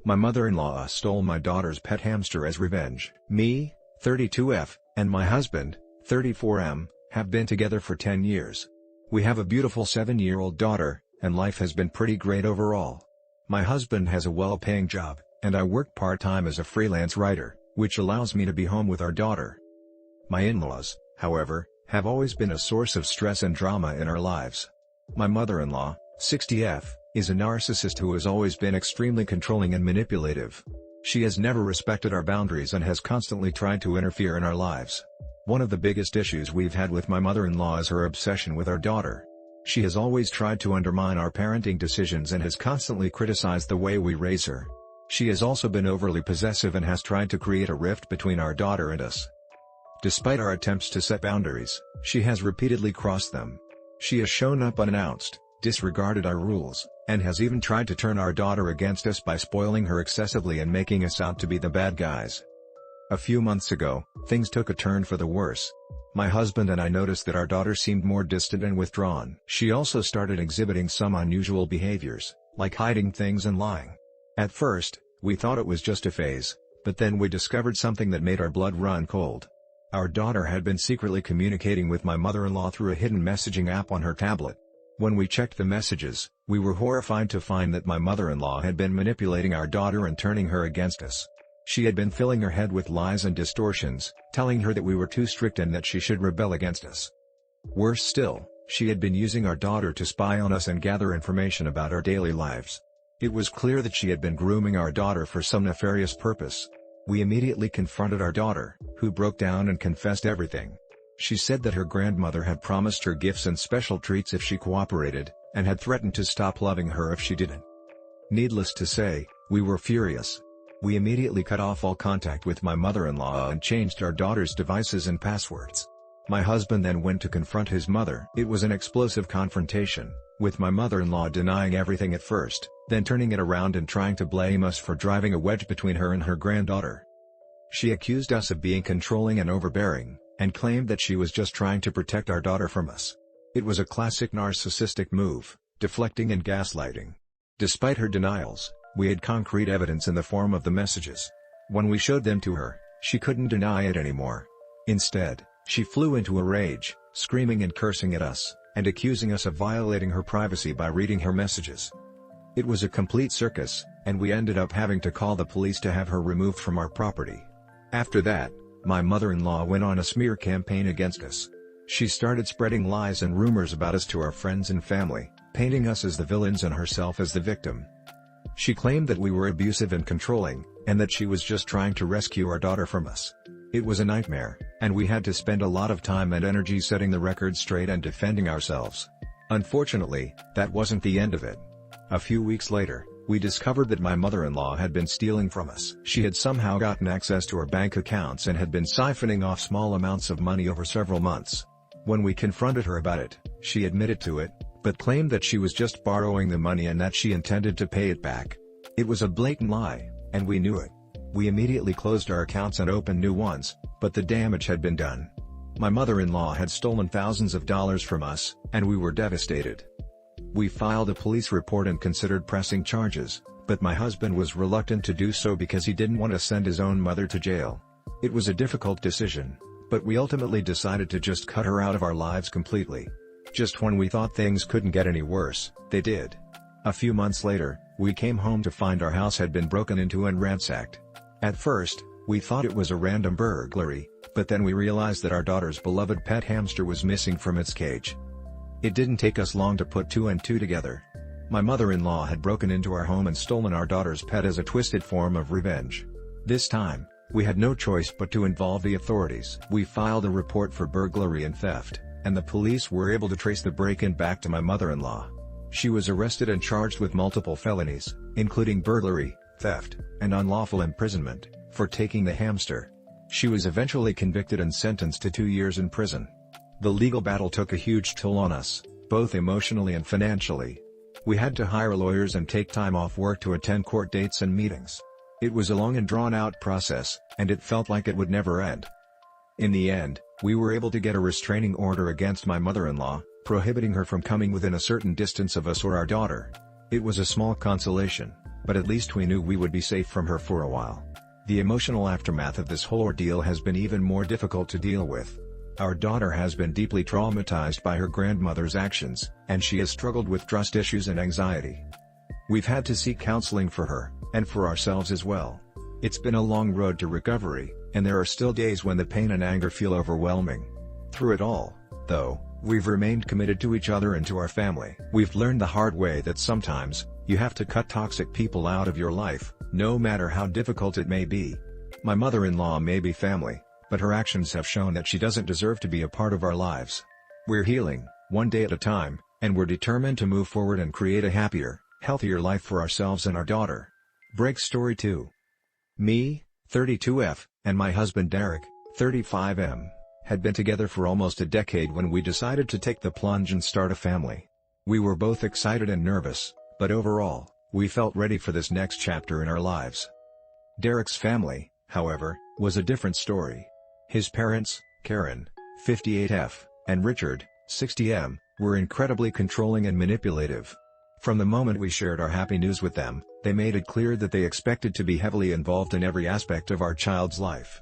My mother-in-law stole my daughter's pet hamster as revenge. Me, 32F, and my husband, 34M, have been together for 10 years. We have a beautiful 7-year-old daughter, and life has been pretty great overall. My husband has a well-paying job, and I work part-time as a freelance writer, which allows me to be home with our daughter. My in-laws, however, have always been a source of stress and drama in our lives. My mother-in-law, 60F, is a narcissist who has always been extremely controlling and manipulative. She has never respected our boundaries and has constantly tried to interfere in our lives. One of the biggest issues we've had with my mother-in-law is her obsession with our daughter. She has always tried to undermine our parenting decisions and has constantly criticized the way we raise her. She has also been overly possessive and has tried to create a rift between our daughter and us. Despite our attempts to set boundaries, she has repeatedly crossed them. She has shown up unannounced, disregarded our rules, and has even tried to turn our daughter against us by spoiling her excessively and making us out to be the bad guys. A few months ago, things took a turn for the worse. My husband and I noticed that our daughter seemed more distant and withdrawn. She also started exhibiting some unusual behaviors, like hiding things and lying. At first, we thought it was just a phase, but then we discovered something that made our blood run cold. Our daughter had been secretly communicating with my mother-in-law through a hidden messaging app on her tablet. When we checked the messages, we were horrified to find that my mother-in-law had been manipulating our daughter and turning her against us. She had been filling her head with lies and distortions, telling her that we were too strict and that she should rebel against us. Worse still, she had been using our daughter to spy on us and gather information about our daily lives. It was clear that she had been grooming our daughter for some nefarious purpose. We immediately confronted our daughter, who broke down and confessed everything. She said that her grandmother had promised her gifts and special treats if she cooperated, and had threatened to stop loving her if she didn't. Needless to say, we were furious. We immediately cut off all contact with my mother-in-law and changed our daughter's devices and passwords. My husband then went to confront his mother. It was an explosive confrontation, with my mother-in-law denying everything at first, then turning it around and trying to blame us for driving a wedge between her and her granddaughter. She accused us of being controlling and overbearing, and claimed that she was just trying to protect our daughter from us. It was a classic narcissistic move, deflecting and gaslighting. Despite her denials, we had concrete evidence in the form of the messages. When we showed them to her, she couldn't deny it anymore. Instead, she flew into a rage, screaming and cursing at us, and accusing us of violating her privacy by reading her messages. It was a complete circus, and we ended up having to call the police to have her removed from our property. After that, my mother-in-law went on a smear campaign against us. She started spreading lies and rumors about us to our friends and family, painting us as the villains and herself as the victim. She claimed that we were abusive and controlling, and that she was just trying to rescue our daughter from us. It was a nightmare, and we had to spend a lot of time and energy setting the record straight and defending ourselves. Unfortunately, that wasn't the end of it. A few weeks later, we discovered that my mother-in-law had been stealing from us. She had somehow gotten access to our bank accounts and had been siphoning off small amounts of money over several months. When we confronted her about it, she admitted to it, but claimed that she was just borrowing the money and that she intended to pay it back. It was a blatant lie, and we knew it. We immediately closed our accounts and opened new ones, but the damage had been done. My mother-in-law had stolen thousands of dollars from us, and we were devastated. We filed a police report and considered pressing charges, but my husband was reluctant to do so because he didn't want to send his own mother to jail. It was a difficult decision, but we ultimately decided to just cut her out of our lives completely. Just when we thought things couldn't get any worse, they did. A few months later, we came home to find our house had been broken into and ransacked. At first, we thought it was a random burglary, but then we realized that our daughter's beloved pet hamster was missing from its cage. It didn't take us long to put two and two together. My mother-in-law had broken into our home and stolen our daughter's pet as a twisted form of revenge. This time, we had no choice but to involve the authorities. We filed a report for burglary and theft, and the police were able to trace the break-in back to my mother-in-law. She was arrested and charged with multiple felonies, including burglary, theft, and unlawful imprisonment, for taking the hamster. She was eventually convicted and sentenced to 2 years in prison. The legal battle took a huge toll on us, both emotionally and financially. We had to hire lawyers and take time off work to attend court dates and meetings. It was a long and drawn-out process, and it felt like it would never end. In the end, we were able to get a restraining order against my mother-in-law, prohibiting her from coming within a certain distance of us or our daughter. It was a small consolation, but at least we knew we would be safe from her for a while. The emotional aftermath of this whole ordeal has been even more difficult to deal with. Our daughter has been deeply traumatized by her grandmother's actions, and she has struggled with trust issues and anxiety. We've had to seek counseling for her, and for ourselves as well. It's been a long road to recovery, and there are still days when the pain and anger feel overwhelming. Through it all, though, we've remained committed to each other and to our family. We've learned the hard way that sometimes, you have to cut toxic people out of your life, no matter how difficult it may be. My mother-in-law may be family, but her actions have shown that she doesn't deserve to be a part of our lives. We're healing, one day at a time, and we're determined to move forward and create a happier, healthier life for ourselves and our daughter. Break story 2. Me, 32F, and my husband Derek, 35M, had been together for almost a decade when we decided to take the plunge and start a family. We were both excited and nervous, but overall, we felt ready for this next chapter in our lives. Derek's family, however, was a different story. His parents, Karen, 58F, and Richard, 60M, were incredibly controlling and manipulative. From the moment we shared our happy news with them, they made it clear that they expected to be heavily involved in every aspect of our child's life.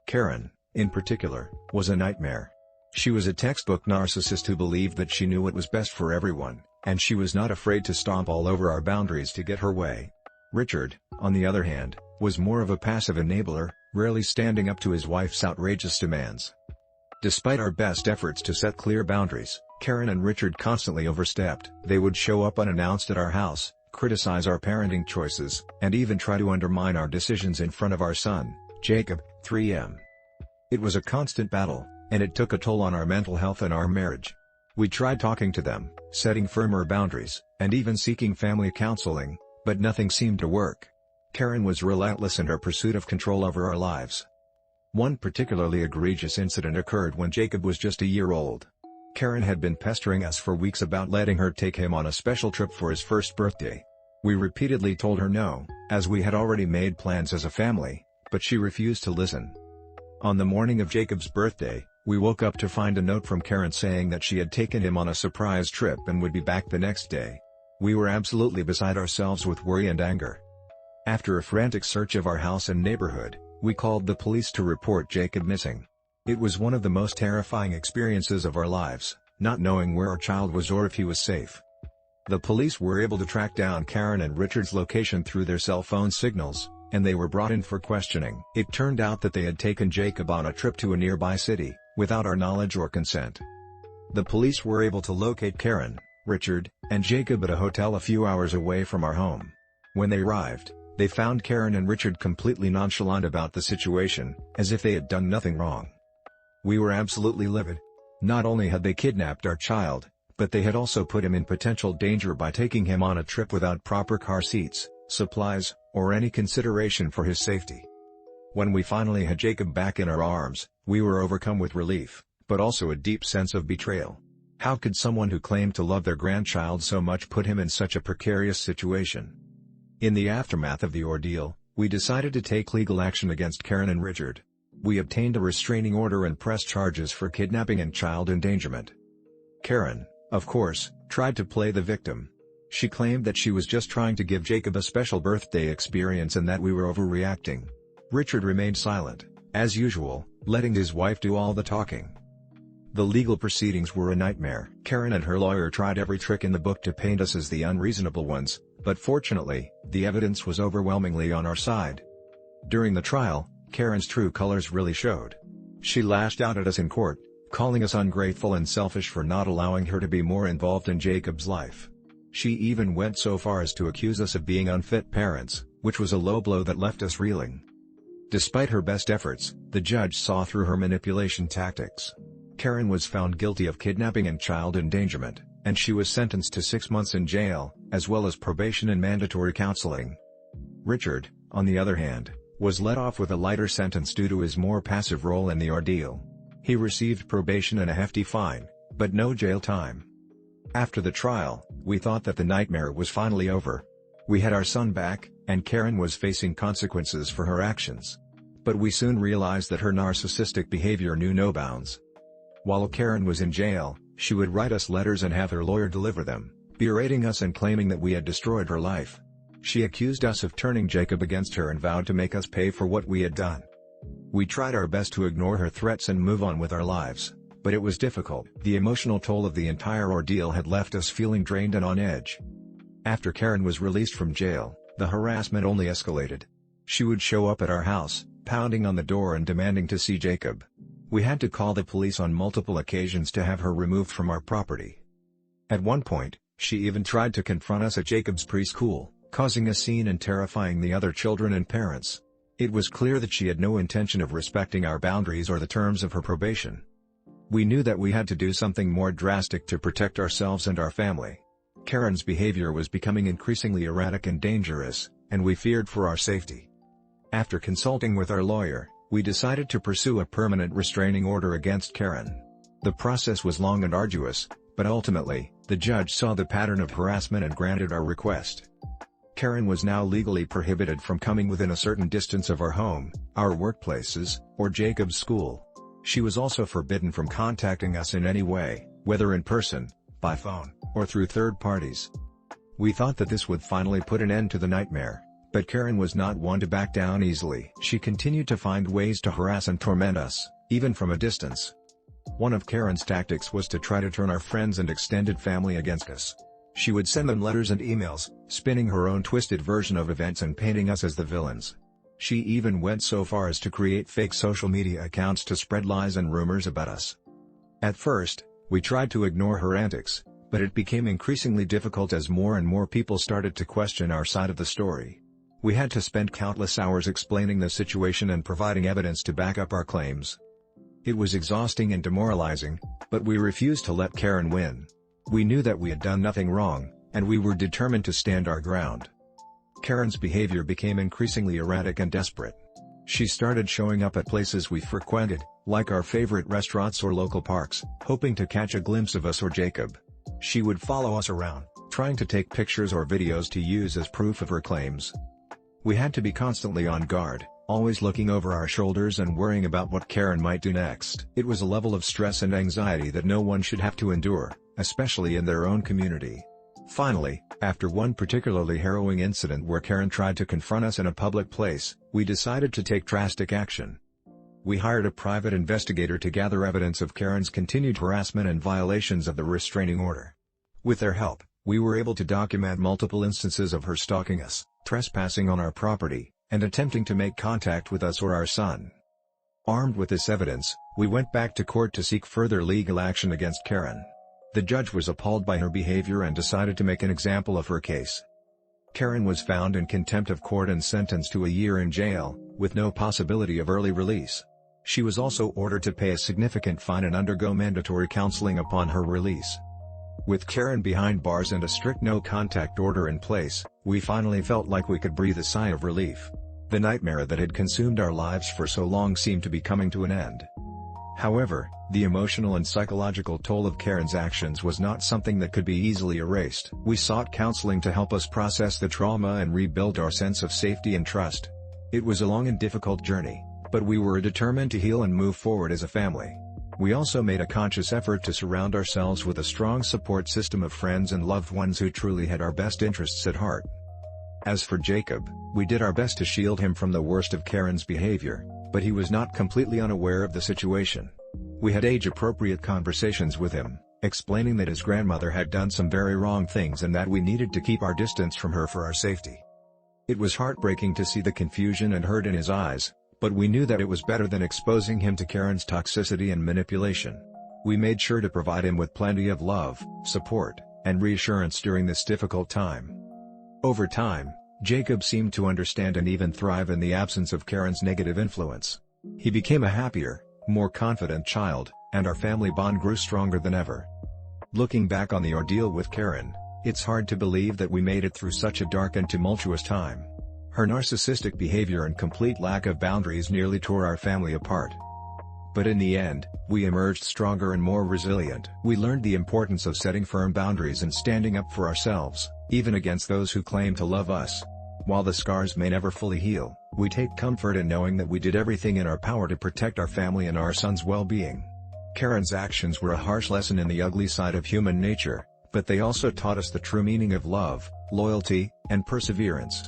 Karen, in particular, was a nightmare. She was a textbook narcissist who believed that she knew what was best for everyone, and she was not afraid to stomp all over our boundaries to get her way. Richard, on the other hand, was more of a passive enabler, rarely standing up to his wife's outrageous demands. Despite our best efforts to set clear boundaries, Karen and Richard constantly overstepped. They would show up unannounced at our house, criticize our parenting choices, and even try to undermine our decisions in front of our son, Jacob, 3M. It was a constant battle, and it took a toll on our mental health and our marriage. We tried talking to them, setting firmer boundaries, and even seeking family counseling, but nothing seemed to work. Karen was relentless in her pursuit of control over our lives. One particularly egregious incident occurred when Jacob was just a year old. Karen had been pestering us for weeks about letting her take him on a special trip for his first birthday. We repeatedly told her no, as we had already made plans as a family, but she refused to listen. On the morning of Jacob's birthday, we woke up to find a note from Karen saying that she had taken him on a surprise trip and would be back the next day. We were absolutely beside ourselves with worry and anger. After a frantic search of our house and neighborhood, we called the police to report Jacob missing. It was one of the most terrifying experiences of our lives, not knowing where our child was or if he was safe. The police were able to track down Karen and Richard's location through their cell phone signals, and they were brought in for questioning. It turned out that they had taken Jacob on a trip to a nearby city, without our knowledge or consent. The police were able to locate Karen, Richard, and Jacob at a hotel a few hours away from our home. When they arrived, they found Karen and Richard completely nonchalant about the situation, as if they had done nothing wrong. We were absolutely livid. Not only had they kidnapped our child, but they had also put him in potential danger by taking him on a trip without proper car seats, supplies, or any consideration for his safety. When we finally had Jacob back in our arms, we were overcome with relief, but also a deep sense of betrayal. How could someone who claimed to love their grandchild so much put him in such a precarious situation? In the aftermath of the ordeal, we decided to take legal action against Karen and Richard. We obtained a restraining order and pressed charges for kidnapping and child endangerment. Karen, of course, tried to play the victim. She claimed that she was just trying to give Jacob a special birthday experience and that we were overreacting. Richard remained silent, as usual, letting his wife do all the talking. The legal proceedings were a nightmare. Karen and her lawyer tried every trick in the book to paint us as the unreasonable ones, but fortunately, the evidence was overwhelmingly on our side. During the trial, Karen's true colors really showed. She lashed out at us in court, calling us ungrateful and selfish for not allowing her to be more involved in Jacob's life. She even went so far as to accuse us of being unfit parents, which was a low blow that left us reeling. Despite her best efforts, the judge saw through her manipulation tactics. Karen was found guilty of kidnapping and child endangerment, and she was sentenced to 6 months in jail, as well as probation and mandatory counseling. Richard, on the other hand, was let off with a lighter sentence due to his more passive role in the ordeal. He received probation and a hefty fine, but no jail time. After the trial, we thought that the nightmare was finally over. We had our son back, and Karen was facing consequences for her actions. But we soon realized that her narcissistic behavior knew no bounds. While Karen was in jail, she would write us letters and have her lawyer deliver them, berating us and claiming that we had destroyed her life. She accused us of turning Jacob against her and vowed to make us pay for what we had done. We tried our best to ignore her threats and move on with our lives, but it was difficult. The emotional toll of the entire ordeal had left us feeling drained and on edge. After Karen was released from jail, the harassment only escalated. She would show up at our house, pounding on the door and demanding to see Jacob. We had to call the police on multiple occasions to have her removed from our property. At one point, she even tried to confront us at Jacob's preschool, causing a scene and terrifying the other children and parents. It was clear that she had no intention of respecting our boundaries or the terms of her probation. We knew that we had to do something more drastic to protect ourselves and our family. Karen's behavior was becoming increasingly erratic and dangerous, and we feared for our safety. After consulting with our lawyer, we decided to pursue a permanent restraining order against Karen. The process was long and arduous, but ultimately, the judge saw the pattern of harassment and granted our request. Karen was now legally prohibited from coming within a certain distance of our home, our workplaces, or Jacob's school. She was also forbidden from contacting us in any way, whether in person, by phone, or through third parties. We thought that this would finally put an end to the nightmare, but Karen was not one to back down easily. She continued to find ways to harass and torment us, even from a distance. One of Karen's tactics was to try to turn our friends and extended family against us. She would send them letters and emails, spinning her own twisted version of events and painting us as the villains. She even went so far as to create fake social media accounts to spread lies and rumors about us. At first, we tried to ignore her antics, but it became increasingly difficult as more and more people started to question our side of the story. We had to spend countless hours explaining the situation and providing evidence to back up our claims. It was exhausting and demoralizing, but we refused to let Karen win. We knew that we had done nothing wrong, and we were determined to stand our ground. Karen's behavior became increasingly erratic and desperate. She started showing up at places we frequented, like our favorite restaurants or local parks, hoping to catch a glimpse of us or Jacob. She would follow us around, trying to take pictures or videos to use as proof of her claims. We had to be constantly on guard, always looking over our shoulders and worrying about what Karen might do next. It was a level of stress and anxiety that no one should have to endure, especially in their own community. Finally, after one particularly harrowing incident where Karen tried to confront us in a public place, we decided to take drastic action. We hired a private investigator to gather evidence of Karen's continued harassment and violations of the restraining order. With their help, we were able to document multiple instances of her stalking us, trespassing on our property, and attempting to make contact with us or our son. Armed with this evidence, we went back to court to seek further legal action against Karen. The judge was appalled by her behavior and decided to make an example of her case. Karen was found in contempt of court and sentenced to a year in jail, with no possibility of early release. She was also ordered to pay a significant fine and undergo mandatory counseling upon her release. With Karen behind bars and a strict no-contact order in place, we finally felt like we could breathe a sigh of relief. The nightmare that had consumed our lives for so long seemed to be coming to an end. However, the emotional and psychological toll of Karen's actions was not something that could be easily erased. We sought counseling to help us process the trauma and rebuild our sense of safety and trust. It was a long and difficult journey, but we were determined to heal and move forward as a family. We also made a conscious effort to surround ourselves with a strong support system of friends and loved ones who truly had our best interests at heart. As for Jacob, we did our best to shield him from the worst of Karen's behavior, but he was not completely unaware of the situation. We had age-appropriate conversations with him, explaining that his grandmother had done some very wrong things and that we needed to keep our distance from her for our safety. It was heartbreaking to see the confusion and hurt in his eyes, but we knew that it was better than exposing him to Karen's toxicity and manipulation. We made sure to provide him with plenty of love, support, and reassurance during this difficult time. Over time, Jacob seemed to understand and even thrive in the absence of Karen's negative influence. He became a happier, more confident child, and our family bond grew stronger than ever. Looking back on the ordeal with Karen, it's hard to believe that we made it through such a dark and tumultuous time. Her narcissistic behavior and complete lack of boundaries nearly tore our family apart. But in the end, we emerged stronger and more resilient. We learned the importance of setting firm boundaries and standing up for ourselves, even against those who claim to love us. While the scars may never fully heal, we take comfort in knowing that we did everything in our power to protect our family and our son's well-being. Karen's actions were a harsh lesson in the ugly side of human nature, but they also taught us the true meaning of love, loyalty, and perseverance.